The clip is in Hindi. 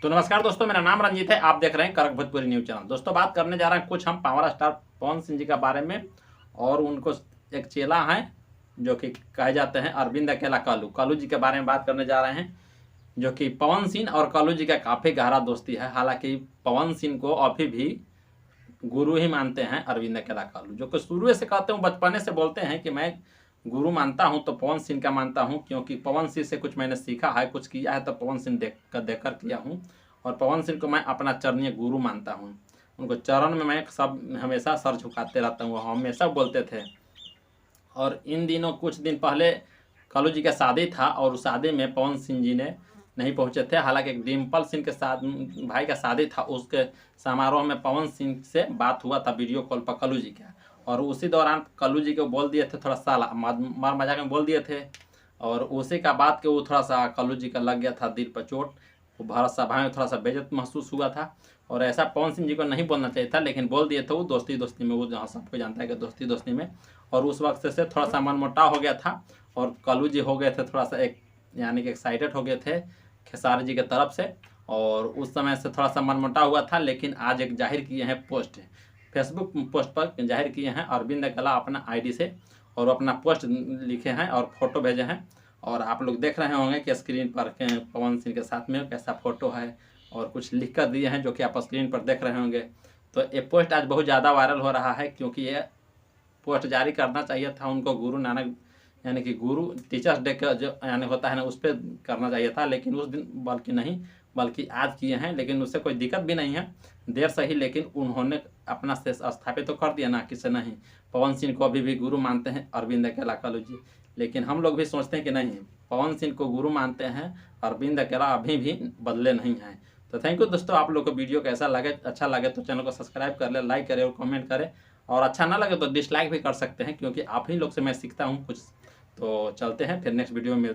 तो नमस्कार दोस्तों, मेरा नाम रंजीत है। आप देख रहे हैं करक भोजपुरी न्यूज चैनल। दोस्तों, बात करने जा रहे हैं कुछ हम पावर स्टार पवन सिंह जी के बारे में। और उनको एक चेला है जो कि कहे जाते हैं अरविंद अकेला कालू कालू जी के बारे में बात करने जा रहे हैं, जो कि पवन सिंह और कालू जी का काफ़ी गहरा दोस्ती है। हालांकि पवन सिंह को अभी भी गुरु ही मानते हैं अरविंद अकेला कालू, जो कि शुरू से कहते हैं, बचपने से बोलते हैं कि मैं गुरु मानता हूं तो पवन सिंह का मानता हूं, क्योंकि पवन सिंह से कुछ मैंने सीखा है, कुछ किया है तो पवन सिंह देखकर किया हूं। और पवन सिंह को मैं अपना चरणीय गुरु मानता हूं। उनको चरण में मैं सब हमेशा सर झुकाते रहता हूँ, वो हमेशा बोलते थे। और इन दिनों कुछ दिन पहले कालू जी का शादी था और उस शादी में पवन सिंह जी ने नहीं पहुंचे थे। हालांकि एक डिम्पल सिंह के साथ भाई का शादी था, उसके समारोह में पवन सिंह से बात हुआ था वीडियो कॉल पर कालू जी का। और उसी दौरान कालू जी को बोल दिए थे, थोड़ा सा मार मजाक में बोल दिए थे। और उसी का बात के वो थोड़ा सा कालू जी का लग गया था दिल पर चोट। वो भारत सभा में थोड़ा सा बेइज्जत महसूस हुआ था। और ऐसा पवन सिंह जी को नहीं बोलना चाहिए था, लेकिन बोल दिए थे वो दोस्ती दोस्ती में। वो जहाँ सबको जानता है कि दोस्ती दोस्ती में। और उस वक्त से थोड़ा सा मनमुटाव हो गया था और कालू जी हो गए थे थोड़ा सा यानी कि एक्साइटेड हो गए थे खेसारी जी की तरफ से। और उस समय से थोड़ा सा मनमुटाव हुआ था, लेकिन आज एक जाहिर किए हैं पोस्ट, फेसबुक पोस्ट पर जाहिर किए हैं अरविंद अकेला अपना आईडी से। और अपना पोस्ट लिखे हैं और फोटो भेजे हैं। और आप लोग देख रहे होंगे कि स्क्रीन पर पवन सिंह के साथ में कैसा फोटो है, और कुछ लिख कर दिए हैं जो कि आप स्क्रीन पर देख रहे होंगे। तो ये पोस्ट आज बहुत ज़्यादा वायरल हो रहा है, क्योंकि ये पोस्ट जारी करना चाहिए था उनको गुरु नानक यानी कि गुरु टीचर्स डे का जो यानी होता है ना, उस पर करना चाहिए था, लेकिन उस दिन बल्कि आज किए हैं। लेकिन उससे कोई दिक्कत भी नहीं है, देर सही, लेकिन उन्होंने अपना शेष स्थापित तो कर दिया ना, किसे नहीं। पवन सिंह को अभी भी गुरु मानते हैं अरविंद अकेला कालू जी, लेकिन हम लोग भी सोचते हैं कि नहीं, पवन सिंह को गुरु मानते हैं, अरविंद अकेला अभी भी बदले नहीं हैं। तो थैंक यू दोस्तों। आप लोग को वीडियो कैसा लगे, अच्छा लगे तो चैनल को सब्सक्राइब कर ले, लाइक करें और कमेंट करें। और अच्छा ना लगे तो डिसलाइक भी कर सकते हैं, क्योंकि आप ही लोग से मैं सीखता हूँ कुछ। तो चलते हैं, फिर नेक्स्ट वीडियो में